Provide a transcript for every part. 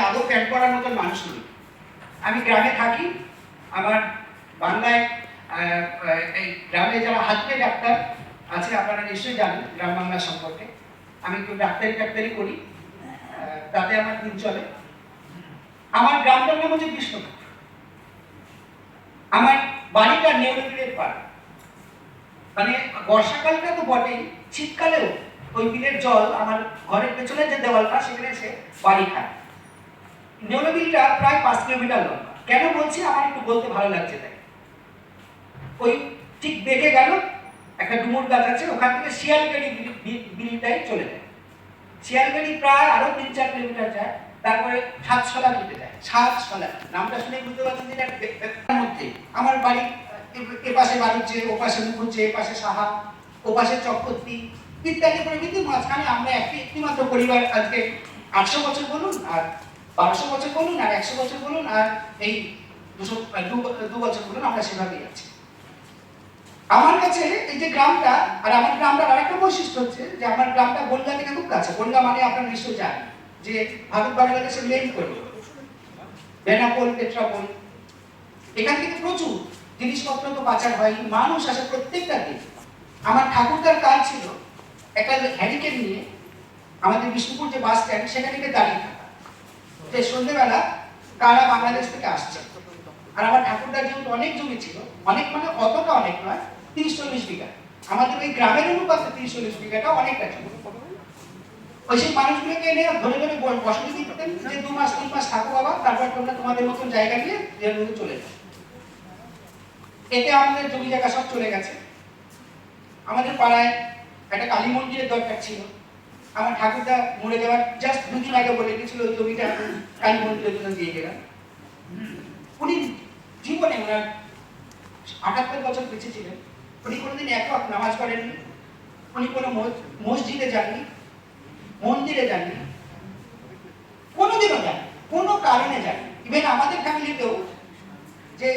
আদৌ প্যান্ট পরার মতন মানুষ নই। আমি গ্রামে থাকি, আমার বাংলায় এই গ্রামে যারা হাতে ডাক্তার আছে আপনারা নিশ্চয়ই জানেন গ্রাম বাংলা সম্পর্কে। আমি একটু ডাক্তারি করি, তাতে আমার দিন চলে। আমার গ্রামটার নাম হচ্ছে কৃষ্ণপুর। আমার বাড়িটা নেউলবিলের পাড়, মানে বর্ষাকালটা তো বটেই, শীতকালেও ওই বিলের জল আমার ঘরের পেছনে যে দেওয়ালটা সেখানে এসে বাড়ি খায়। নেউলবিলটা প্রায় 5 কিলোমিটার লম্বা। কেন বলছি, আমার একটু বলতে ভালো লাগছে তাই। ওই ঠিক বেঁকে গেল একটা ডুমুর গাছ আছে, ওখান থেকে শিয়ালগাড়ি বিলটাই চলে যায়। শিয়ালগাড়ি প্রায় আরো 3-4 কিলোমিটার যায়, তারপরে সাতশলা দিতে যায়। সাতশলা নামটা শুনে বুঝতে পারছেন যে মধ্যে আমার বাড়ি, এ পাশে বাড়িচ্ছে, ও পাশে মুখুচ্ছে, এ পাশে সাহা, ও পাশে চক্রবর্তী ইত্যাদি প্রভৃতি। মাঝখানে আমরা একটিমাত্র পরিবার। আজকে 800 বছর বলুন আর 1200 বছর বলুন আর 100 বছর বলুন আর এই 2 বছর বলুন, আমরা সেভাবেই আছি। আমার কাছে এই যে গ্রামটা, আর আমার গ্রামটার আরেকটা বৈশিষ্ট্য হচ্ছে যে আমার গ্রামটা বনগা থেকে খুব কাছে। বনগা মানে আপনারা নিশ্চয়ই জানেন যে ভারত বাংলাদেশের মেইন করিডোর, বেনাপোল, পেট্রাপোল। এখান থেকে প্রচুর জিনিসপত্র তো পাচার হয়, মানুষ আসে প্রত্যেকটা দিন। আমার ঠাকুরদার কাজ ছিল একটা হ্যারিকেন নিয়ে আমাদের বিষ্ণুপুর যে বাস স্ট্যান্ড সেখানে দাঁড়িয়ে থাকা, যে সন্ধ্যেবেলা কারা বাংলাদেশ থেকে আসছে। আর আমার ঠাকুরদার যেহেতু অনেক জমি ছিল, অনেক মানে অতটা অনেক নয়, 30-40 বিঘা। আমাদের ওই গ্রামের অনুপাতে 30-40 বিঘাটা অনেকটা ছিল। ওই সেই মানুষগুলোকে এনে ধরে ধরে বসতি দিতেন যে 2 মাস 3 মাস থাকো বাবা, তারপর তোমরা তোমাদের মতন জায়গা নিয়ে এর মধ্যে চলে যাও। এতে আমাদের জমি জায়গা সব চলে গেছে। আমাদের পাড়ায় একটা কালী মন্দিরের দরকার ছিল। আমার ঠাকুরদা মরে যাওয়ার জাস্ট 2 দিন আগে বলে গেছিল ওই জমিটা কালী মন্দিরের জন্য দিয়ে গেলাম। উনি জীবনে ওনার 78 বছর বেঁচে ছিলেন, উনি কোনোদিন এক ওয়াক্ত নামাজ পড়েননি, উনি কোনো মসজিদে যাননি, মন্দিরে যাননি, কোনোদিনও যাননি, কোনো কারণে যাননি। ইভেন আমাদের ফ্যামিলিতেও যে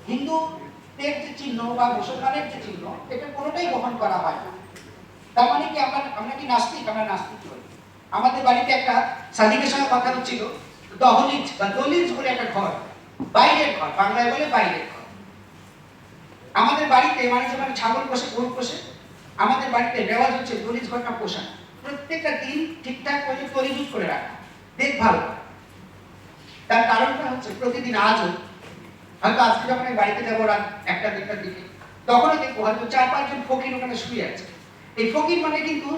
হিন্দুদের যে চিহ্ন বা মুসলমানের যে চিহ্ন, এটা কোনোটাই বহন করা হয় না। তার মানে কি আমরা কি নাস্তিক? আমরা নাস্তিক নই। আমাদের বাড়িতে একটা সাদিকের সঙ্গে কথা হচ্ছিল, দহলিজ বা দলিজ বলে একটা ঘর, বাইরের ঘর, বাংলায় বলে বাইরের ঘর। আমাদের বাড়িতে মানে যেমন ছাগল পোষে, গরু পোষে, আমাদের বাড়িতে রেওয়াজ হচ্ছে দলিজ ঘরটা পোষা, প্রত্যেকটা দিন ঠিকঠাক করে তরিজুত করে রাখা, দেখভাল করা। তার কারণটা হচ্ছে প্রতিদিন আজও হয়তো আজকে যখন আমি বাড়িতে যাবো রাত 1-1:30টার দিকে, তখনও দেখবো হয়তো 4-5 জন ফকির ওখানে শুয়ে আছে। এই ফকির মানে কিন্তু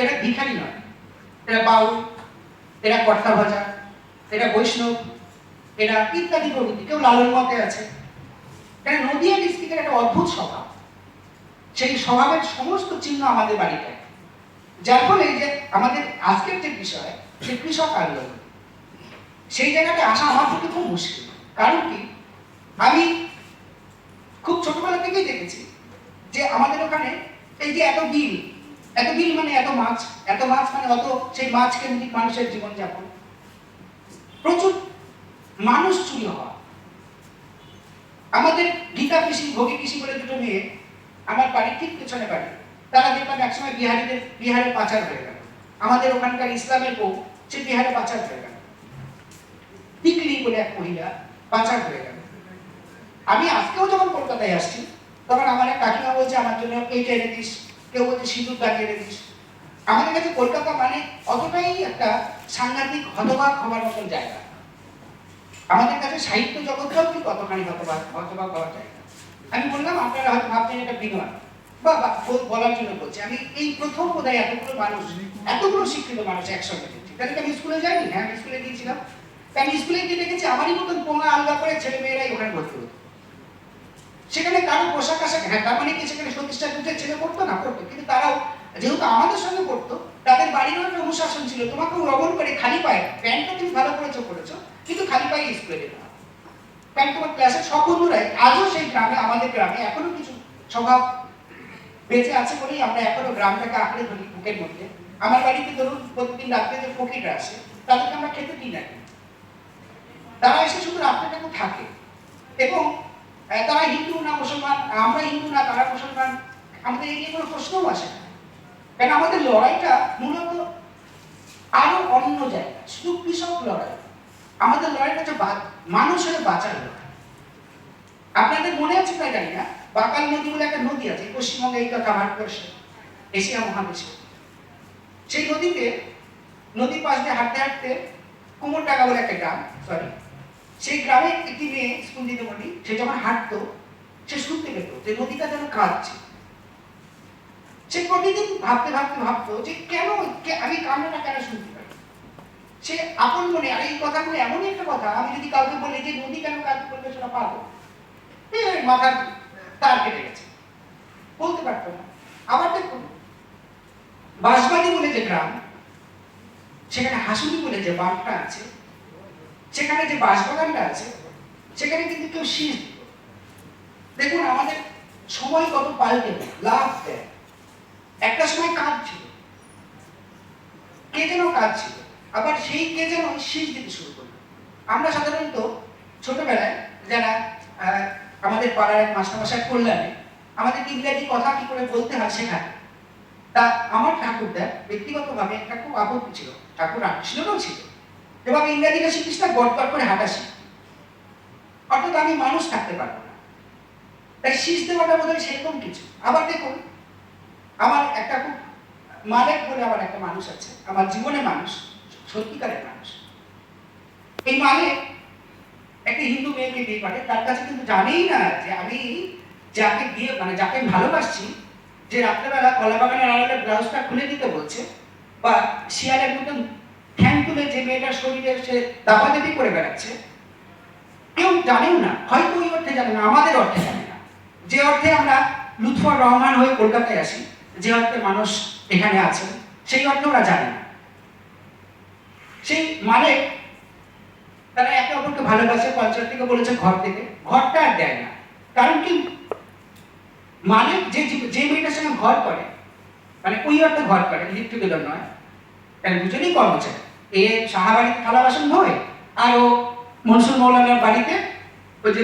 এরা ভিখারি নয়, এরা বাউল, এরা কর্তা ভাজা, এরা বৈষ্ণব, এরা ইত্যাদি প্রভৃতি। কেউ লালন মতে আছে। এটা নদিয়া ডিস্ট্রিক্টের একটা অদ্ভুত স্বভাব। সেই স্বভাবের সমস্ত চিহ্ন আমাদের বাড়িতে, যার ফলে যে আমাদের আজকের যে বিষয়, সে কৃষক আন্দোলন, সেই জায়গাটা আসা আমার পক্ষে খুব মুশকিল। কারণ কি, আমি খুব ছোটবেলা থেকেই দেখেছি যে আমাদের ওখানে এই যে এত বিল মানে এত মাছ মানে অত সেই মাছ কেন্দ্রিক মানুষের জীবনযাপন, প্রচুর মানুষ চুরি হওয়া। আমাদের গীতা কৃষি, ভোগী কৃষি বলে 2টো মেয়ে আমার বাড়ির ঠিক পেছনে বাড়ি, তারা দেখলাম একসময় বিহারে পাচার হয়ে গেল। আমাদের ওখানকার ইসলামের বউ সে বিহারে পাচার হয়ে গেল। টিকলি বলে এক মহিলা পাচার হয়ে গেল। আমি আজকেও যখন কলকাতায় আসছি, তখন আমার এক কাকিমা বলছে আমার জন্য এইটা এনে দিস, কেউ বলছে সিঁদুর দাঁড়িয়ে এনে দিস। আমাদের কাছে কলকাতা মানে অতটাই একটা সাংঘাতিক হতবাক হওয়ার মতন জায়গা। আমাদের কাছে সাহিত্য জগৎটাও কি কতখানি হতবাক হওয়ার জায়গা। আমি বললাম আপনারা হয়তো ভাবছেন এটা বিনয় বা বলার জন্য বলছি। আমি এই প্রথম বোধহয় এতগুলো শিক্ষিত মানুষ একসঙ্গে দেখছি। তাহলে আমি স্কুলে যাইনি? হ্যাঁ, আমি স্কুলে গিয়েছিলাম। আমি স্কুলে গিয়ে দেখেছি আমারই মতন পোঙা আলগা করে ছেলে মেয়েরাই ওখানে ভর্তি হতো। সেখানে কারো পোশাক আশাক, হ্যাঁ তার মানে কি সেখানে সতীশটা দুধের ছেলে পড়তো না? পড়তো, কিন্তু তারাও যেহেতু আমাদের সঙ্গে পড়তো, তাদের বাড়িরও একটা অনুশাসন ছিল, তোমাকেও রবন করে খালি পায়ে, প্যান্টটা তুমি ভালো করেছো, কিন্তু খালি পায়ে স্কুলে যেতে হবে। প্যান্ট তোমার ক্লাসের সব বন্ধুরাই আজও সেই গ্রামে, আমাদের গ্রামে এখনো কিছু স্বভাব বেঁচে আছে বলেই আমরা এখনো গ্রামটাকে আঁকড়ে ধরি বুকের মধ্যে। আমার বাড়িতে ধরুন প্রতিদিন রাত্রে যে ফকিররা আসে, তাদেরকে আমরা খেতে দিই না, তারা এসে শুধু রাত্রেটাকে থাকে। এবং তারা হিন্দু না মুসলমান, আমরা হিন্দু না তারা মুসলমান, আমাদের এই নিয়ে কোনো প্রশ্নও আসে না। কারণ আমাদের লড়াইটা মূলত আরো অন্য জায়গা, শুধু কৃষক লড়াই, আমাদের লড়াইটা হচ্ছে মানুষের বাঁচার লড়াই। আপনাদের মনে আছে তাই জানি না, বাকাল নদী বলে একটা নদী আছে পশ্চিমবঙ্গে, এই তথা ভারতবর্ষে, এশিয়া মহাদেশে। সেই নদীতে, নদীর পাশ দিয়ে হাঁটতে হাঁটতে কুমোরডাঙ্গা বলে একটা গ্রাম, সরি, সেই গ্রামে একটি মেয়ে স্কুল দিদিমণি, সে যখন হাঁটতো সে শুনতে পেত যে নদীটা যেন কাঁদছে। সে প্রতিদিন ভাবতে ভাবতে ভাবতো যে কেন আমি কান্নাটা কেন শুনতে পাই। সে আপন মনে, আর এই কথাগুলো এমনই একটা কথা, আমি যদি কাউকে বলি যে নদী কেন কাঁদতে বলবে, সেটা পাবো, মাথার তার কেটে গেছে, বলতে পারতো না। আবার দেখুন, বাঁশবাড়ি বলে যে গ্রাম, সেখানে হাসুলি বলে যে বাঁধটা আছে, সেখানে যে বাঁশবাগানটা আছে, সেখানে কিন্তু কেউ শীষ দিত। দেখুন আমাদের সময় কত পাল্টে লাভ দেয়। একটা সময় কাজ ছিল, কে যেন কাজ ছিল, আবার সেই কে যেন শীষ দিতে শুরু করলো। আমরা সাধারণত ছোটবেলায় যারা আমাদের পাড়ার এক মাস্টারমশাই কল্যাণে আমাদের ইংরেজি কথা কি করে বলতে হয় শেখায়। তা আমার ঠাকুরদা ব্যক্তিগতভাবে একটা খুব আপত্তি ছিল, ঠাকুর রামকৃষ্ণেরও ছিল, যেভাবে ইংরেজিটা শিখিস না, গড় করে হাঁটা শিখ, অর্থাৎ আমি মানুষ থাকতে পারবো না, তাই শীষ দেওয়াটা বোধ হয় সেরকম কিছু। আবার দেখুন, আমার একটা খুব মালেক বলে আমার একটা মানুষ আছে, আমার জীবনে মানুষ, সত্যিকারের মানুষ। এই মালেক একটা হিন্দু মেয়েকে বিয়ে করে, তার কাছে কিন্তু জানেই না যে আমি যাকে বিয়ে, মানে যাকে আমি ভালোবাসছি, যে রাত্রেবেলা কলা বাগানের আড়ালে ব্লাউজটা খুলে দিতে বলছে, বা শিয়ালের মতন ঠ্যাং তুলে যে মেয়েটার শরীরে সে দাপাদাপি করে বেড়াচ্ছে, কেউ জানেও না, হয়তো ওই অর্থে জানে না, আমাদের অর্থে জানে না। যে অর্থে আমরা লুৎফর রহমান হয়ে কলকাতায় আসি, যে অর্থে মানুষ এখানে আছে, সেই অর্থে ওরা জানে না। সেই মানে তারা একে অপরকে ভালোবাসে, পঞ্চায়েত থেকে বলেছে ঘর থেকে, ঘরটা আর দেয় না। কারণ কি, মালিক যে মেয়েটার সঙ্গে ঘর করে, মানে ওই অর্থে ঘর করে, লিভ টুগেদার নয়, কারণ দুজনেই কর্মচারী। এ সাহাবাড়িতে থালা বাসন ধোয়, আর ও মনসুর মৌলানার বাড়িতে ওই যে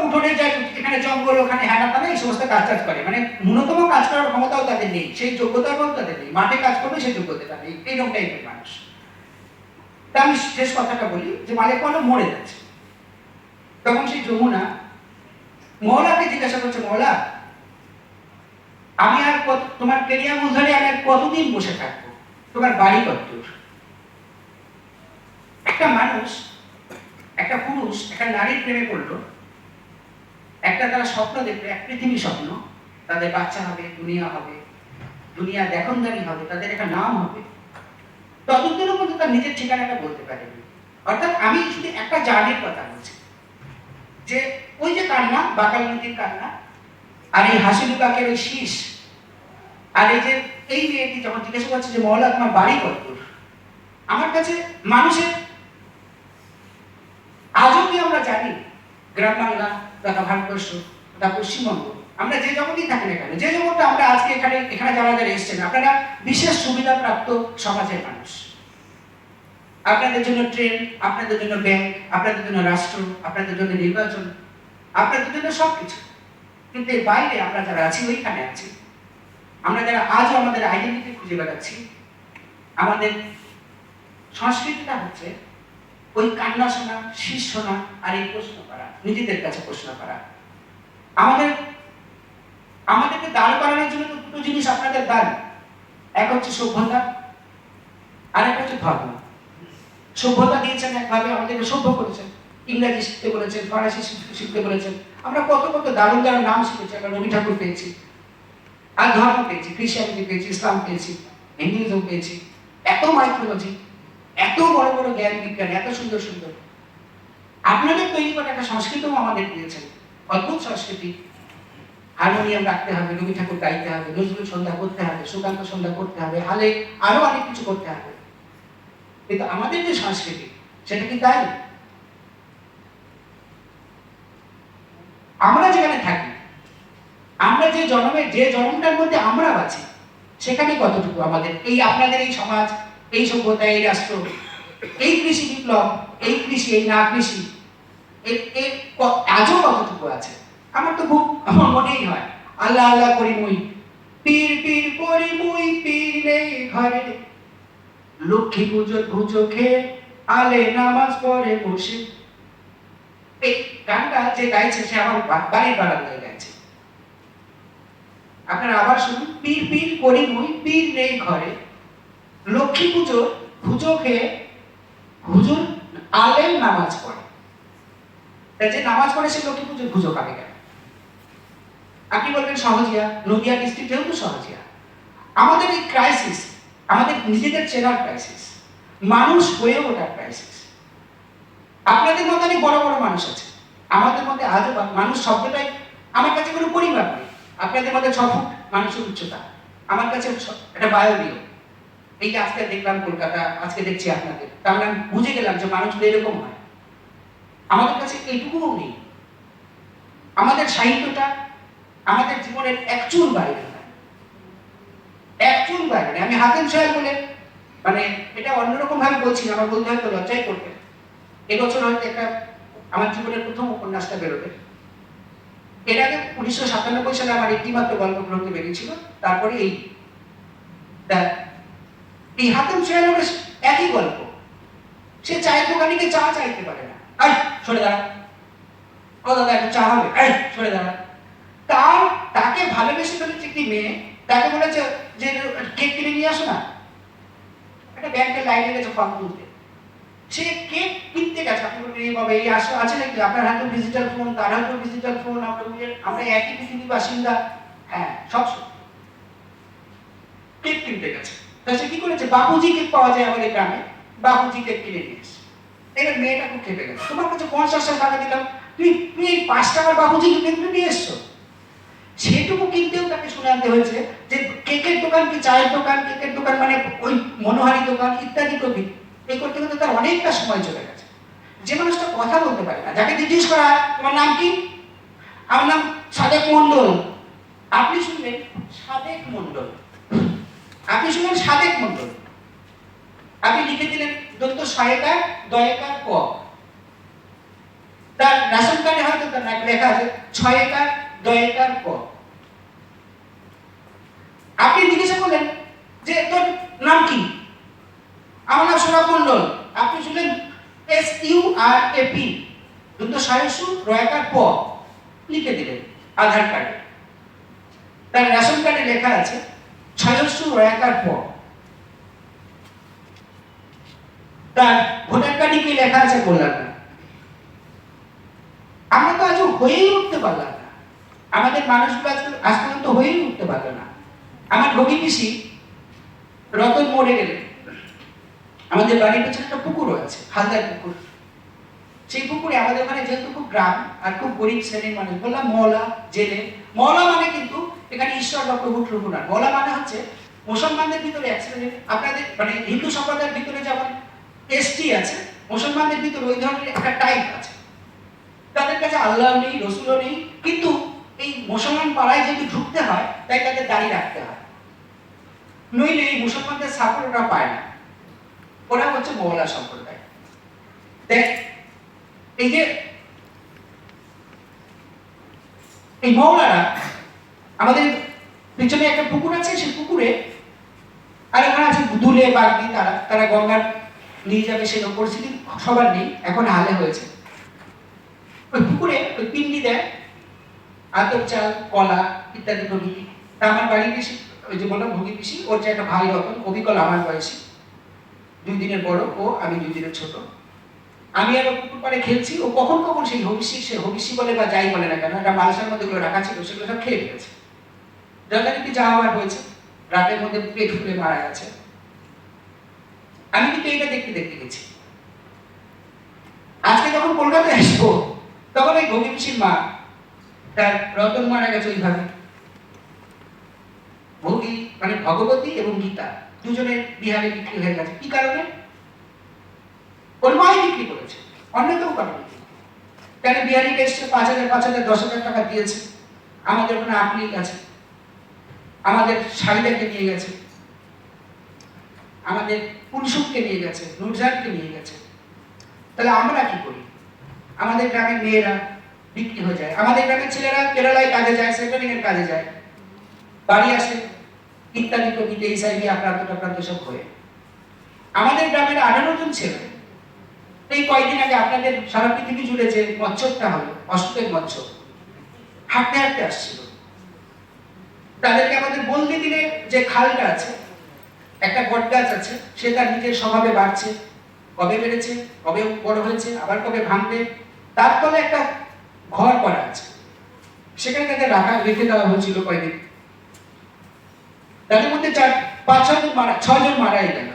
উঠোনে যায়, এখানে জঙ্গল, ওখানে হ্যানা তানা, এই সমস্ত কাজ করে। মানে ন্যূনতম কাজ করার ক্ষমতাও তাদের নেই, সেই যোগ্যতাও তাদের নেই, মাঠে কাজ করবে সেই যোগ্যতা নেই, এইরকম টাইপের মানুষ। তা আমি শেষ কথাটা বলি যে মালিক বলো মরে যাচ্ছে, তখন সেই যমুনা মৌলাকে জিজ্ঞাসা করছে, মৌলা আমি আর তোমার কেরিয়া মুজারে আমি আর কতদিন বসে থাকবো, তোমার বাড়ি কত দূর? একটা মানুষ, একটা পুরুষ একটা নারীর প্রেমে পড়লো, একটা তারা স্বপ্ন দেখবে, এক পৃথিবী স্বপ্ন, তাদের বাচ্চা হবে, দুনিয়া দেখনদারি হবে, তাদের একটা নাম হবে, ততদিনও পর্যন্ত তার নিজের ঠিকানাটা বলতে পারেনি। অর্থাৎ আমি শুধু একটা জার্নির কথা বলছি, যে ওই যে কান্না, বাকাল নদীর কান্না, আর এই হাসিলু কাকের ওই শীষ, আর এই যে এই মেয়েটি যখন জিজ্ঞাসা করছে যে মহলা তোমার বাড়ি কত দূর, আমার কাছে মানুষের আজও কি আমরা জানি, গ্রাম বাংলা তথা ভারতবর্ষ তথা পশ্চিমবঙ্গ, আমরা যে জগতেই থাকি না কেন, যে জগৎটা আমরা আজকে এখানে যারা যারা এসছেন, আপনারা বিশেষ সুবিধা প্রাপ্ত সমাজের মানুষ। আপনাদের জন্য ট্রেন, আপনাদের জন্য ব্যাংক, আপনাদের জন্য রাষ্ট্র, আপনাদের জন্য নির্বাচন, আপনাদের জন্য সবকিছু। কিন্তু এর বাইরে আমরা যারা আছি, ওইখানে আছি, আমরা যারা আজও আমাদের আইডেন্টিটি খুঁজে বেড়াচ্ছি, আমাদের সংস্কৃতিটা হচ্ছে ওই কান্না শোনা, শীষ শোনা, আর এই প্রশ্ন করা, নিজেদের কাছে প্রশ্ন করা। আমাদেরকে দাঁড় করানোর জন্য তো দুটো জিনিস আপনাদের দান, এক হচ্ছে সভ্যতা, আর এক হচ্ছে ধর্ম। সভ্যতা দিয়েছেন একভাবে, আমাদেরকে সভ্য করেছেন, ইংরেজি শিখতে বলেছেন, ফরাসি শিখতে বলেছেন, আমরা কত কত দারুণ দারুণ নাম শিখেছি, আমরা রবি ঠাকুর পেয়েছি, আর ধর্ম পেয়েছি, খ্রিস্টানিটি পেয়েছি, ইসলাম পেয়েছি, হিন্দুইজম পেয়েছি, এত মাইথোলজি, এত বড় বড় জ্ঞান বিজ্ঞান, এত সুন্দর সুন্দর। আপনাদের তৈরি করা একটা সংস্কৃতিও আমাদের দিয়েছেন, অদ্ভুত সংস্কৃতি। হারমোনিয়াম রাখতে হবে, রবি ঠাকুর গাইতে হবে, নজরুল সন্ধ্যা করতে হবে, সুকান্ত সন্ধ্যা করতে হবে, হালে আরো অনেক কিছু করতে হবে। কিন্তু আমাদের যে সংস্কৃতি, সেটা কি তাই? আমরা যেখানে থাকি, আমরা যে জন্মটার মধ্যে আমরা আছি, সেখানে কতটুকু আমাদের এই আপনাদের এই সমাজ, এই সভ্যতা, এই রাষ্ট্র, এই কৃষি বিপ্লব, এই কৃষি, এই না কৃষি, আজও কতটুকু আছে? আমার তো খুব আমার মনেই হয়, আল্লাহ আল্লাহ করি মুই, পীর পীর করি মুই, পীর নেই ঘরে, লক্ষ্মী পুজোর পুজো খেয়ে আলে নামাজ পড়ে বসে। এই গানটা যে গাইছে সে আমার বাড়ির বারান্দায় গাইছে। আপনারা আবার শুনুন, পীর পীর করি মুই পীর নেই ঘরে, লক্ষ্মী পুজোর পুজো খেয়ে হুজুর আলেম নামাজ পড়ে। যে নামাজ পড়ে সে লক্ষ্মী পুজোর পুজো খাবে কেন? আপনি বলবেন সহজিয়া, নদিয়া ডিস্ট্রিক্টেও তো সহজিয়া। আমাদের এই ক্রাইসিস, আমাদের নিজেদের চেনার ক্রাইসিস, মানুষ হয়ে ওঠার ক্রাইসিস। আপনাদের মধ্যে অনেক বড় বড় মানুষ আছে, আমাদের মধ্যে আজও মানুষ শব্দটাই আমার কাছে কোনো পরিমাপ নেই। আপনাদের মধ্যে 6 ফুট মানুষের উচ্চতা, আমার কাছে একটা বায়বীয়। এই যে আজকে দেখলাম কলকাতা, আজকে দেখছি আপনাদের, তার মানে আমি বুঝে গেলাম যে মানুষগুলো এরকম হয়। আমাদের কাছে এইটুকুও নেই। আমাদের সাহিত্যটা আমাদের জীবনের একচুল বাইরে নয়, একচুল বাইরে নয়। আমি হাতেম সাহেব বলে, মানে এটা অন্যরকম ভাবে বলছি, আমার বলতে হয়তো লজ্জাই করবে। এবছর হয়তো একটা আমার জীবনের প্রথম উপন্যাসটা বেরোবে। এর আগে 1997 সালে আমার একটি মাত্র গল্প গ্রন্থ বেরিয়েছিল, তারপরে এই হাতেম সাহেবের একই গল্প। সে চায়ের দোকানিকে চা চাইতে পারে না, এই সরে দাঁড়া, ও দাদা একটু চা হবে, এই সরে দাঁড়া। তাকে ভালোবেসে ফেলেছে একটি মেয়ে, তাকে বলেছে যে কেক কিনে নিয়ে আসো না। একটা ব্যাংকের লাইনে গেছে ফর্ম তুলতে, সে কেক কিনতে গেছে। আপনি বলবেন এই বাবা এই আছে নাকি, আপনার হাতে ডিজিটাল ফোন, তার হাতে ডিজিটাল ফোন, আমরা একই পৃথিবীর বাসিন্দা। হ্যাঁ, সব কেক কিনতে গেছে। তা সে কি করেছে, বাপুজি কেক পাওয়া যায় আমাদের গ্রামে, বাপুজি কেক কিনে নিয়ে এসে। এবার মেয়েটা খুব খেপে গেছে, তোমার কাছে 50 টাকা দিলাম, তুমি 5 টাকার বাপুজি কেক নিয়ে এসছো। সেটুকু কিনতেও তাকে শুনে আনতে হয়েছে যে কেকের দোকান কি চায়ের দোকান, কেকের দোকান মানে ওই মনোহারি দোকান ইত্যাদি প্রভৃতি। এই করতে করতে তার অনেকটা সময় চলে গেছে। যে মানুষটা কথা বলতে পারে না, যাকে জিজ্ঞেস করা তোমার নাম কি, আমার নাম সাদেক মন্ডল, আপনি শুনলেন সাদেক মন্ডল, আপনি শুনলেন সাদেক মন্ডল, আপনি লিখে দিলেন দত্ত সহায়িকা দয়াকার ক, তার রেশন কার্ডে হয়তো তার লেখা আছে 6 দয়াকার ক। আপনি জিজ্ঞাসা করলেন যে তোর নাম কি, আমার নাম সোনাপ মন্ডল, আপনি শুনলেন SURAP দন্ত সায়সু রয়াকার প লিখে দিলেন আধার কার্ডে। তার রেশন কার্ডে লেখা আছে ছয়সু রয়াকার প, তার ভোটার কার্ডে কি লেখা আছে বললাম না। আমরা তো আজও হয়েই উঠতে পারলাম না, আমাদের মানুষগুলো আজ পর্যন্ত হয়েই উঠতে পারলো না। আমার ভগী পিসি রতন মোড়ে গেলে আমাদের বাড়ির পেছনে একটা পুকুর আছে, হালদার পুকুর। সেই পুকুরে আমাদের ওখানে যেহেতু খুব গ্রাম আর খুব গরিব শ্রেণীর মানুষ, বললাম মওলা জেলে। মওলা মানে কিন্তু এখানে ঈশ্বর বা প্রভু প্রভু না, মওলা মানে হচ্ছে মুসলমানদের ভিতরে এক শ্রেণীর, আপনাদের মানে হিন্দু সম্প্রদায়ের ভিতরে যেমন ST আছে, মুসলমানদের ভিতরে ওই ধরনের একটা টাইপ আছে। তাদের কাছে আল্লাহ নেই, রসুলও নেই, কিন্তু এই মুসলমান পাড়ায় যেহেতু ঢুকতে হয় তাই তাদের দাঁড়িয়ে রাখতে হয়, নইলে এই মুসলমানদের সাপোর্ট ওরা পায় না। ওরা হচ্ছে মওলা সম্প্রদায়। দেখ এই যে এই মওলারা, আমাদের পিছনে একটা পুকুর আছে, সেই পুকুরে আর ওখানে আছে দুলে বাগদি, তারা গঙ্গার নিয়ে যাবে সে পরিস্থিতি সবার নেই, এখন হালে হয়েছে। ওই পুকুরে ওই পিন্ডি দেয়, আতপ চাল, কলা ইত্যাদি প্রভৃতি। তা আমার বাড়ির পিসি, ওই যে বললাম ভগী পিসি, ওর যে একটা ভাই রতন, অবিকল আমার বয়সী, 2 দিনের বড়, ও আমি 2 দিনের ছোট। আমি আর পুকুর পাড়ে খেলছি, ও কখন কখন সেই হবিষ্যি বলে বা যাই বলে না কেন, একটা মালসার মধ্যে গুলো রাখা ছিল, সেগুলো সব খেয়ে ফেলেছে। যথারীতি যা হওয়ার হয়েছে, রাতের মধ্যে পেট ফুলে মারা গেছে। আমি কিন্তু এইটা দেখতে দেখতে গেছি। আজকে যখন কলকাতায় আসবো তখন ওই ভগী পিসির মা, তার রতন মারা গেছে ওইভাবে। ভগী মানে ভগবতী এবং গীতা দুজনের বিহারে বিক্রি হয়ে গেছে। কি কারণে? ওর মাই বিক্রি করেছে, অন্য কেউ কারণে। কেন বিহারিকে এসছে 5,000 5,000 10,000 টাকা দিয়েছে, আমাদের ওখানে আপনি আছে, আমাদের শাহিদাকে নিয়ে গেছে, আমাদের কুলসুমকে নিয়ে গেছে, নুরজানকে নিয়ে গেছে। তাহলে আমরা কি করি? আমাদের গ্রামের মেয়েরা বিক্রি হয়ে যায়, আমাদের গ্রামের ছেলেরা কেরালায় কাজে যায়, সেটেলিং এর কাজে যায়, বাড়ি আসে ইত্যাদি প্রভৃতি HIV আক্রান্ত সব হয়ে। আমাদের গ্রামের 18 জন ছেলে এই কয়েকদিন আগে আপনাদের সারা পৃথিবী জুড়ে যে মৎস্যটা হলো, অশোকের মৎস্য, হাঁটতে হাঁটতে আসছিল। তাদেরকে আমাদের বলতে দিলে যে খালটা আছে, একটা বট গাছ আছে, সে তার নিজের স্বভাবে বাড়ছে, কবে বেড়েছে, কবে বড় হয়েছে, আবার কবে ভাঙবে, তার তলে একটা ঘর করা আছে, সেখানে তাদের রেখে দেওয়া হয়েছিল কয়েকদিন। তাদের মধ্যে 6 জন মারাই গেল।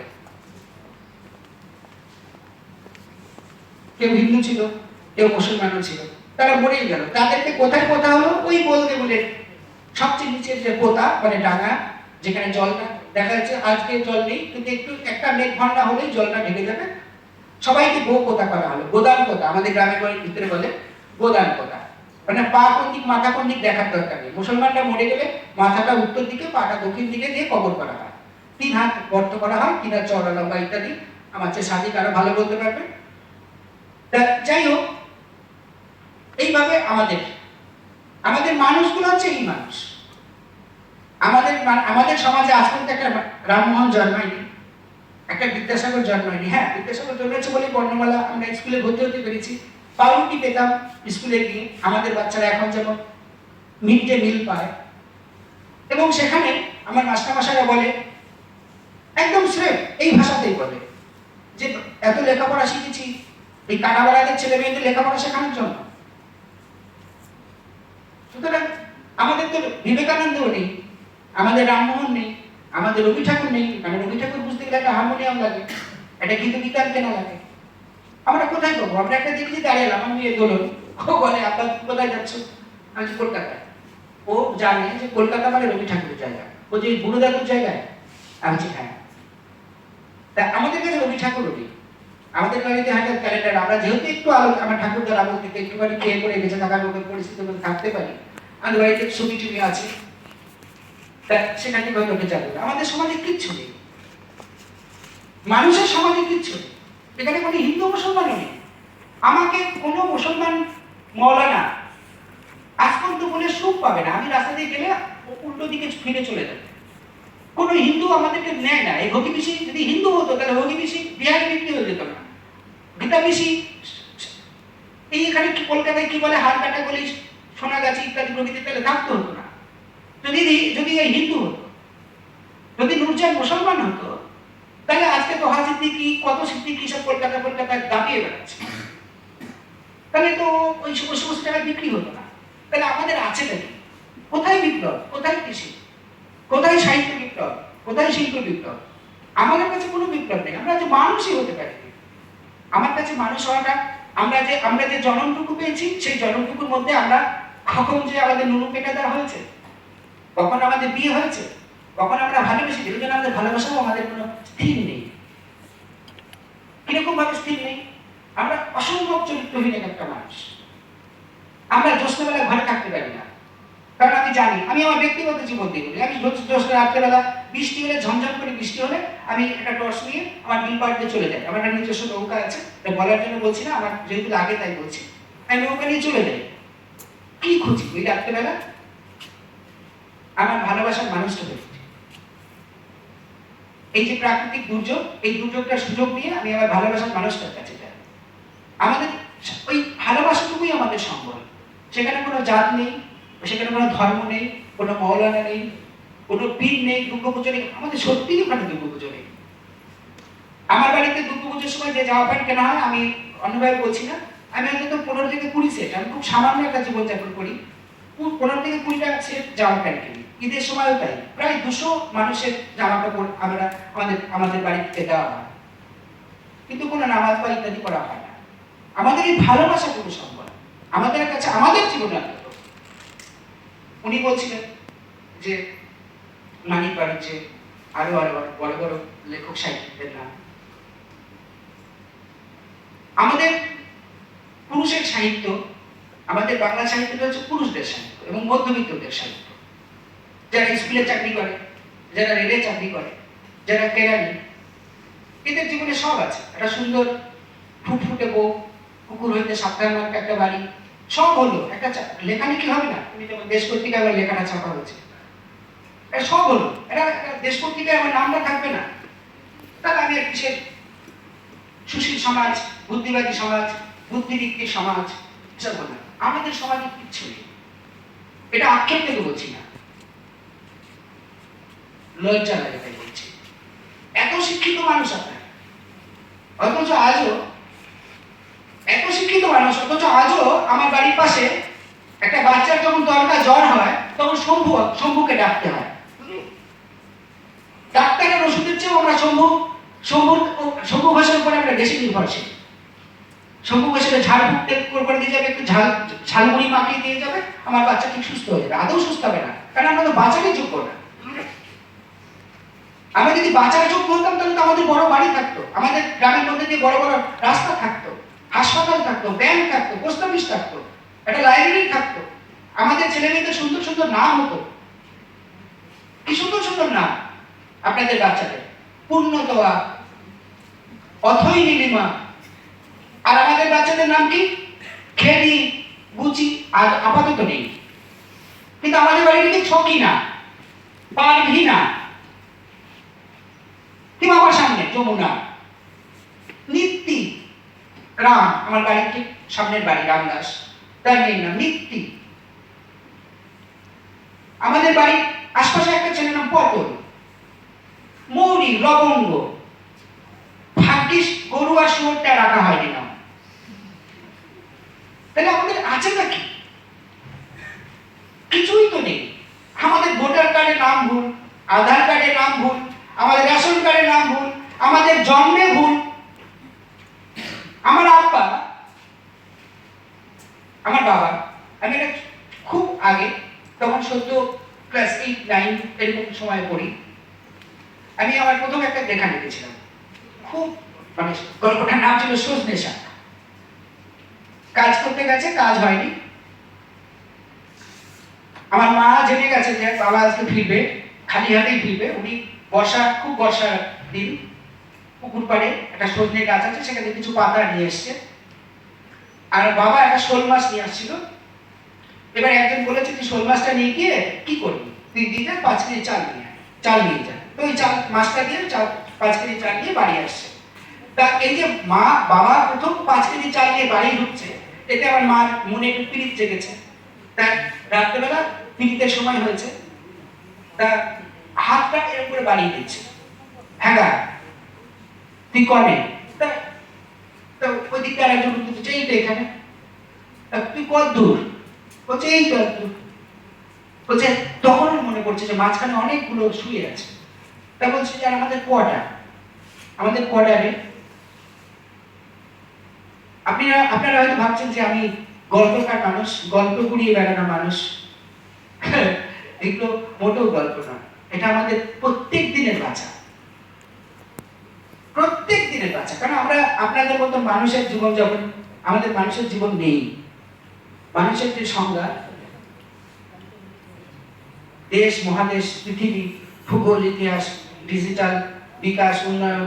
কেউ হিন্দু ছিল, কেউ মুসলমানও ছিল, তারা মরেই গেল। তাদেরকে কোথায় পোতা হলো? ওই বলতে বলে সবচেয়ে নিচের যে পোতা, মানে ডাঙা, যেখানে জলটা দেখা যাচ্ছে আজকে জল নেই, কিন্তু একটু একটা মেঘ ঘন্টা হলেই জলটা ঢেকে যাবে, সবাইকে গো পোতা করা হলো। গোদান পোতা আমাদের গ্রামের বাড়ির ভিতরে বলে গোদান পোতা, মানে পা কোন দিক মাথা কোন দিক দেখার দরকার নেই। মুসলমানরা মরে গেলে মাথাটা উত্তর দিকে, পাটা দক্ষিণ দিকে দিয়ে কবর করা হয়, 3 হাত গর্ত করা হয়, 3 হাত চওড়া লম্বা ইত্যাদি। আমার চেয়ে সাদিক আরো ভালো বলতে পারবে। যাই হোক, এইভাবে আমাদের মানুষগুলো হচ্ছে এই মানুষ। আমাদের সমাজে আজ পর্যন্ত একটা রামমোহন জন্মায়নি, একটা বিদ্যাসাগর জন্মায়নি। হ্যাঁ, বিদ্যাসাগর জন্মেছে বলে বর্ণমালা আমরা স্কুলে ভর্তি হতে পেরেছি, পাউরুটি পেতাম স্কুলে গিয়ে। আমাদের বাচ্চারা এখন যেমন মিড ডে মিল পায়, এবং সেখানে আমার মাস্টারমশাইরা বলে, একদম স্রেফ এই ভাষাতেই বলে যে এত লেখাপড়া শিখেছি এই কানাবাড়াদের ছেলে মেয়েদের লেখাপড়া শেখানোর জন্য। সুতরাং আমাদের তো বিবেকানন্দও নেই, আমাদের রামমোহন নেই, আমাদের রবি ঠাকুর নেই। মানে রবি ঠাকুর বুঝতে গেলে একটা হারমোনিয়াম লাগে, একটা গীত গীতার কেনা লাগে। আমরা কোথায় পাবো? আমরা একটা দেখছি দাঁড়িয়ে আমার মেয়ে দোলন, ও বলে আপনার কোথায় যাচ্ছ? আমি কলকাতায়। ও জানে যে কলকাতা মানে রবি ঠাকুরের জায়গা, ও যে বুড়ো দাদুর জায়গায়। আমি হ্যাঁ, তা আমাদের কাছে রবি ঠাকুরও নেই। আমাদের বাড়িতে হয়তো ক্যালেন্ডার, আমরা যেহেতু একটু আলো, আমার ঠাকুরদার আমল থেকে একটুখানি খেয়ে করে বেঁচে থাকার মতো পরিস্থিতির মধ্যে থাকতে পারি, আমাদের বাড়িতে ছবি টবি আছে, তা সেখান থেকে হয়তো যাবে। আমাদের সমাজে কিচ্ছু নেই, মানুষের সমাজে কিচ্ছু নেই। এখানে কোনো হিন্দু মুসলমানও নেই। আমাকে কোনো মুসলমান মৌলানা আজ পর্যন্ত বলে সুখ পাবে না। আমি রাস্তা দিয়ে গেলে উল্টো দিকে ফিরে চলে যাবে। কোনো হিন্দু আমাদেরকে নেয় না। এই হকি বিশি যদি হিন্দু হতো তাহলে হকি বিশি বিহারে বিক্রি হয়ে যেত না। গীতা বিশি এই এখানে কি কলকাতায় কি বলে হার কাটা গলি, সোনাগাছি ইত্যাদি প্রভৃতি, তাহলে থাকতে হতো না। যদি এই হিন্দু হতো, যদি নুরজান মুসলমান হতো, তাহলে আজকে তো সিদ্দিকি, কত সিদ্দিকি সব কলকাতায় দাবিয়ে বেড়াচ্ছে, তাহলে তো ওই সমস্ত জায়গায় বিক্রি হতো না। তাহলে আমাদের আছে নাকি? কোথায় বিপ্লব? কোথায় কৃষি? কোথায় সাহিত্য বিপ্লব? কোথায় শিল্প বিপ্লব? আমাদের কাছে কোনো বিপ্লব নেই। আমরা যে মানুষই হতে পারি। আমার কাছে মানুষ হওয়াটা, আমরা যে জন্মটুকু পেয়েছি, সেই জন্মটুকুর মধ্যে আমরা কখন যে আমাদের নুনু পেটা দেওয়া হয়েছে, কখন আমাদের বিয়ে হয়েছে, কখন আমরা ভালোবেসে, যেগুলো জন্য আমাদের ভালোবাসাও আমাদের কোনো স্থির নেই। কিরকম ভাবে স্থির নেই? আমরা অসম্ভব চরিত্রহীন একটা মানুষ। আমরা জ্যোৎস্নাবেলা ঘরে থাকতে পারি না, কারণ আমি জানি, আমি আমার ব্যক্তিগত জীবন দিয়ে বলি, আমি জ্যোৎস্না রাত্রেবেলা বৃষ্টি হলে, ঝমঝম করে বৃষ্টি হলে, আমি একটা টর্চ নিয়ে আমার বিল পাড়তে চলে যাই। আমার একটা নিজস্ব নৌকা আছে, তাই বলার জন্য বলছি না, আমার যেহেতু আগে তাই বলছি। আমি নৌকা নিয়ে চলে যাই। কি খুঁজি ওই রাত্রেবেলা? আমার ভালোবাসার মানুষটা দেখছি। এই যে প্রাকৃতিক দুর্যোগ, এই দুর্যোগটার সুযোগ নিয়ে আমি আমার ভালোবাসার মানুষটার কাছে যাই। আমাদের ওই ভালোবাসাটুকুই আমাদের সম্বল। সেখানে কোনো জাত নেই, সেখানে কোনো ধর্ম নেই, কোনো মৌলানা নেই, কোনো পীর নেই, দুর্গাপুজো নেই। আমাদের সত্যিই ওখানে দুর্গাপুজো নেই। আমার বাড়িতে দুর্গাপুজোর সময় যে জামা প্যান্ট কেনা হয়, আমি অন্যভাবে বলছি না, আমি অন্তত 15 থেকে 20 সেট, আমি খুব সামান্য একটা জীবনযাপন করি, 15 থেকে 20টা সেট জামা প্যান্ট কিনি। ঈদের সময়ও তাই, প্রায় 200 মানুষের জামা কাপড় আমাদের বাড়িতে দেওয়া হয়, কিন্তু কোনো নামাজ বা ইত্যাদি করা হয় না। আমাদের এই ভালোবাসাটুকু সম্ভব আমাদের কাছে, আমাদের জীবনে। উনি বলছিলেন যে মানিক বাণিজ্যে আরো বড় বড় লেখক সাহিত্যিকদের নাম। আমাদের পুরুষের সাহিত্য, আমাদের বাংলা সাহিত্যটা হচ্ছে পুরুষদের সাহিত্য এবং মধ্যবিত্তদের সাহিত্য। যারা স্কুলে চাকরি করে, যারা রেলে চাকরি করে, যারা কেরানি, এদের জীবনে সব আছে। একটা সুন্দর ফুটফুটে বউ, পুকুর হইতে সাবধান একটা বাড়ি, সব হলো। একটা লেখালেখি হবে না। তুমি যেমন দেশ পত্রিকায় আবার লেখাটা ছাপা হয়েছে, এটা সব হলো। এটা দেশ পত্রিকায় আমার নামটা থাকবে না, তাহলে আমি আর কিসের সুশীল সমাজ, বুদ্ধিবাদী সমাজ, বুদ্ধিবৃত্তির সমাজ, এসব বললাম। আমাদের সমাজে কিচ্ছু নেই, এটা আক্ষেপ থেকে বলছি না, লজ্জা লাগে তাই বলছি। এত শিক্ষিত মানুষ আপনার, অথচ আজও এত শিক্ষিত মানুষ, অথচ আজও আমার বাড়ির পাশে একটা বাচ্চার যখন দরকার জ্বর হয় তখন শম্ভুকে ডাকতে হয়। ডাক্তারের ওষুধের চেয়েও আমরা শম্ভু ঘোষের উপরে আমরা বেশি নির্ভরশীল। শম্ভু ঘোষের ঝাড়ফুঁক করে দিয়ে যাবে, একটু ঝালমুড়ি মাখিয়ে দিয়ে যাবে, আমার বাচ্চা ঠিক সুস্থ হয়ে যাবে। আদৌ সুস্থ হবে না, কারণ আমরা তো বাঁচারই যোগ্য না। আমরা যদি বাঁচার যোগ্য হতাম তাহলে তো আমাদের বড় বাড়ি থাকতো, আমাদের গ্রামের মধ্যে দিয়ে বড় বড় রাস্তা থাকতো, হাসপাতাল থাকতো, ব্যাংক থাকতো, পোস্ট অফিস থাকতো, একটা লাইব্রেরি থাকতো, আমাদের ছেলে মেয়েদের সুন্দর সুন্দর নাম হতো। কি সুন্দর সুন্দর নাম আপনাদের বাচ্চাদের, পূর্ণতোয়া, অথই নীলিমা। আর আমাদের বাচ্চাদের নাম কি? খেলি, বুচি। আজ আপাতত নেই, কিন্তু আমাদের বাড়িতে কি ছকিনা, পারভিনা, কিংবা আমার সামনে যমুনা, নিত্যি, রাম, আমার বাড়ির ঠিক সামনের বাড়ি রামদাস, তার মেয়ের নাম নিত্যি। আমাদের বাড়ির আশপাশে একটা ছেলের নাম পটল, মৌরি, লবঙ্গ। ভাগ্যিস গরু আর শুয়োরটা রাখা হয়নি নাম। তাহলে আমাদের আছে নাকি? কিছুই তো নেই। আমাদের ভোটার কার্ডের নাম ভুল, আধার কার্ডের নাম ভুল, আমাদের রেশন কার্ডের নাম ভুল, আমাদের জন্মে ভুল। আমার আব্বা, আমার বাবা, আমি এটা খুব আগে, তখন সদ্য ক্লাস 8-9 এরকম সময় পড়ি, আমি আমার প্রথম একটা লেখা লিখেছিলাম। খুব মানে গল্পটার নাম ছিল সজনে শাক। কাজ করতে গেছে, কাজ হয়নি। আমার মা জেনে গেছে যে বাবা আজকে ফিরবে, খালি হাতেই ফিরবে। উনি খুব বর্ষার দিন, পুকুর পাড়ে একটা সজনে গাছ আছে, সেখানে কিছু পাতা নিয়ে এসছে। আর বাবা একটা শোল মাছ নিয়ে আসছিল। এবার একজন বলেছে যে শোল মাছটা নিয়ে গিয়ে কি করবি, তুই দিয়ে যা, 5 কেজি চাল নিয়ে যা। তো ওই মাছটা দিয়ে 5 কেজি চাল নিয়ে বাড়ি আসছে। তা এই যে বাবা প্রথম 5 কেজি চাল নিয়ে বাড়ি ঢুকছে, এতে আমার মার মনে একটু পীড়িত জেগেছে। তা রাত্রেবেলা পীড়িতের সময় হয়েছে, তা হাতটা এরকম করে বাড়িয়ে দিচ্ছে, হ্যাঁ তুই কনে। তা ওই দিকটা একজন বলছে এই তো এখানে। তুই কত দূর? বলছে এই তো দূর। বলছে তখন মনে পড়ছে যে মাঝখানে অনেকগুলো শুয়ে আছে। তা বলছে যে আমাদের কোয়ার্টারে। আপনারা হয়তো ভাবছেন যে আমি গল্পকার মানুষ, গল্প কুড়িয়ে বেড়ানো মানুষ। এগুলো মোটেও গল্প না, এটা আমাদের প্রত্যেক দিনের বাঁচা, প্রত্যেক দিনের বাঁচা। কারণ আমরা আপনাদের মতো মানুষের জীবন যখন, আমাদের মানুষের জীবন নেই। মানুষের যে সংজ্ঞা, দেশ, মহাদেশ, পৃথিবী, ভূগোল, ইতিহাস, ডিজিটাল বিকাশ, উন্নয়ন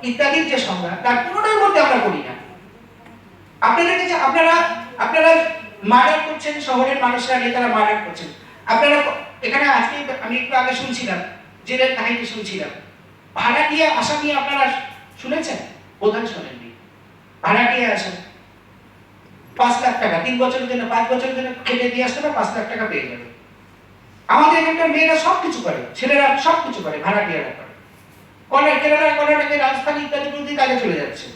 ইত্যাদির যে সংজ্ঞা, তার কোনোটার মধ্যে আমরা করি না। আপনাদের কাছে আপনারা মার্ডার করছেন, শহরের মানুষরা নেতারা মার্ডার করছেন। আপনারা এখানে আজকে আমি একটু আগে শুনছিলাম, জেলের কাহিনী শুনছিলাম। ভাড়াটিয়া আশা নিয়ে আপনারা শুনেছেন? বোধহয় শোনেননি। ভাড়াটিয়া আসেন, 5 লাখ টাকা 3 বছরের জন্য, 5 বছরের জন্য খেটে দিয়ে আসতে পারে, 5 লাখ টাকা পেয়ে যাবে। আমাদের এখানকার মেয়েরা সবকিছু করে, ছেলেরা সবকিছু করে, ভাড়াটিয়ারা করে। কেরালা, কর্ণাটকে, রাজস্থান ইত্যাদি প্রতি কাজে চলে যাচ্ছে।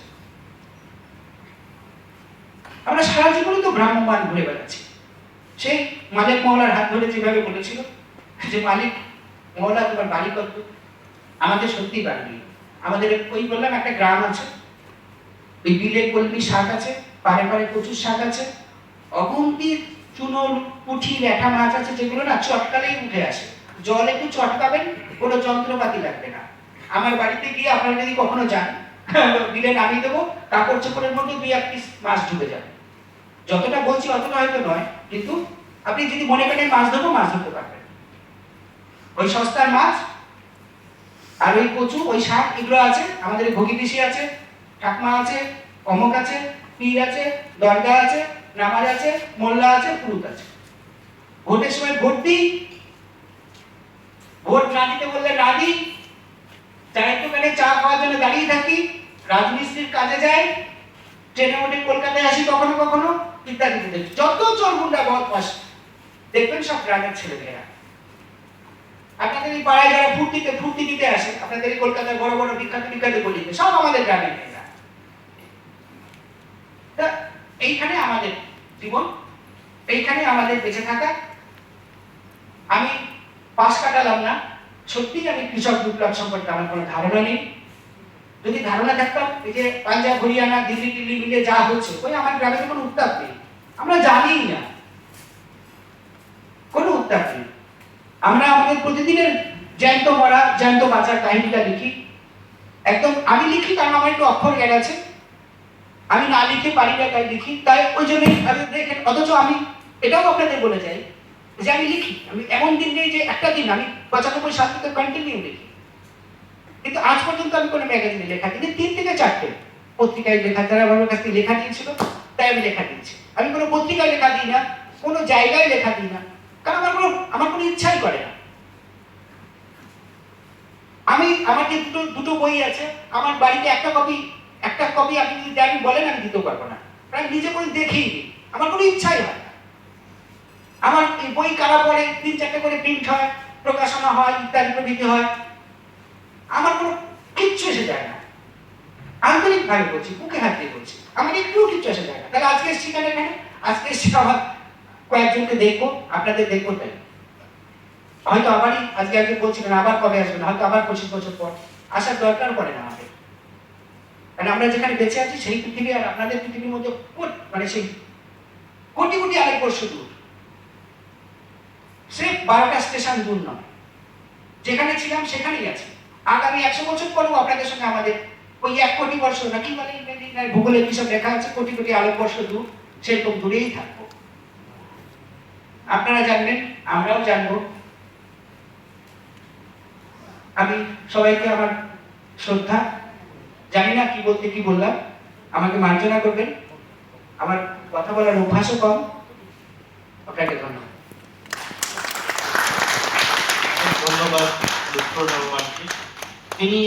আমরা সারা জীবনে তো ভ্রাম্যমান ঘুরে বেড়াচ্ছি। সেই মালিক মহলার হাত ধরে যেভাবে বলেছিল যে মালিক মহলা তোমার বাড়ি কত, আমাদের সত্যি বাড়ি নেই। আমাদের ওই বললাম একটা গ্রাম আছে, ওই বিলে কলমি শাক আছে, পারে পারে প্রচুর শাক আছে, অগুন্তি চুনোর পুঁঠি ল্যাঠা মাছ আছে, যেগুলো না চটকালেই উঠে আসে। জল একটু চটকাবেন, কোনো যন্ত্রপাতি লাগবে না। আমার বাড়িতে গিয়ে আপনারা যদি কখনো যান, বিলে নামিয়ে দেবো, কাপড় চোপড়ের মধ্যে 2-1 পিস মাছ ঢুকে যাবে। যতটা বলছি অতটা হয়তো নয়, কিন্তু আপনি যদি মনে করেন মাছ ধরতে পারবেন। ওই সস্তার মাছ আর ওই কচু, ওই শাক, এগুলো আছে। আমাদের ভগি পিসি আছে, ঠাকমা আছে, অমক আছে, পীর আছে, দরগা আছে, নামাজ আছে, মোল্লা আছে, পুরুত আছে। ভোটের সময় ভোট দিই, ভোট না দিতে বললে না দিই, চায়ের দোকানে চা খাওয়ার জন্য দাঁড়িয়ে থাকি, রাজমিস্ত্রির কাজে যাই, ট্রেনে উঠে কলকাতায় আসি কখনো কখনো, ইত্যাদি ইত্যাদি। যত চোর গুন্ডা বদমাশ দেখবেন সব গ্রামের ছেলেমেয়েরা। আপনাদের এই পাড়ায় যারা ফুর্তি দিতে আসে, আপনাদের এই কলকাতার বড় বড় বিখ্যাত বিখ্যাত গলিতে, সব আমাদের গ্রামের মেয়েরা। তা এইখানে আমাদের জীবন, এইখানে আমাদের বেঁচে থাকা। আমি পাশ কাটালাম না, সত্যিই আমি কৃষক বিপ্লব সম্পর্কে আমার কোনো ধারণা নেই। যদি ধারণা থাকতাম, এই যে পাঞ্জাব হরিয়ানা দিল্লি টিল্লি মিলে যা হচ্ছে, ওই আমার গ্রামে তো কোনো উত্তাপ নেই, আমরা জানিই না, কোনো উত্তাপ নেই। আমরা আমাদের প্রতিদিনের জ্যান্ত মরা জ্যান্ত বাঁচার কাহিনীটা লিখি। একদম আমি লিখি কারণ আমার একটু অক্ষর জ্ঞান আছে, আমি না লিখে পারি না তাই লিখি, তাই ওই জন্যই দেখেন। অথচ আমি এটাও আপনাদের বলে যাই যে আমি লিখি, আমি এমন দিন নেই যে একটা দিন, আমি 95 সাল থেকে কন্টিনিউ লিখি। কিন্তু আজ পর্যন্ত আমি কোনো ম্যাগাজিনে লেখা দিইনি, 3 থেকে 4টে পত্রিকায় লেখা, যারা আমার কাছ থেকে লেখা দিয়েছিল তাই আমি লেখা দিয়েছি। আমি কোনো পত্রিকায় লেখা দিই না, কোনো জায়গায় লেখা দিই না, কারণ আমার কোনো ইচ্ছাই করে না। আমার যে দুটো বই আছে, আমার বাড়িতে একটা কপি আপনি যদি দেন বলেন আমি দিতে পারবো না, আমি নিজে করে দেখিই নি, আমার কোনো ইচ্ছাই হয় না। আমার এই বই কারা পড়ে, 3-4টে করে প্রিন্ট হয়, প্রকাশনা হয়, ইত্যাদি প্রভৃতি হয়, আমার কোনো কিচ্ছু এসে যায় না। আন্তরিক ভাবে বলছি, বুকে হাত দিয়ে বলছি, আমার একটুও কিচ্ছু এসে যায় না। তাহলে আজকে এসছি কেন এখানে? আজকে এসছি আমার কয়েকজনকে দেখবো, আপনাদের দেখবো, তাই হয়তো আবারই আজকে একজন বলছিলেন আবার কবে আসবেন, হয়তো আবার 25 বছর পর আসার দরকার পড়ে না আমাদের। কারণ আমরা যেখানে বেঁচে আছি সেই পৃথিবী আর আপনাদের পৃথিবীর মধ্যে মানে সেই কোটি কোটি আলোকবর্ষ দূর, সে 12টা স্টেশন দূর নয়। যেখানে ছিলাম সেখানেই আছি। আগামী 100 বছর পরেও আপনাদের সঙ্গে আমাদের ওই 1 কোটি বর্ষ না কি বলে ভূগোলে কি সব লেখা আছে, কোটি কোটি আলোকবর্ষ দূর, সেরকম দূরেই থাকবো। আপনারা জানবেন, আমরাও জানবো। আমি সবাইকে আমার শ্রদ্ধা, জানি না কি বলতে কি বললাম, আমাকে মার্জনা করবেন, আমার কথা বলার অভ্যাসও কম। আপনাকে ধন্যবাদ। ধন্যবাদ ডক্টর রহমানকে। তিনি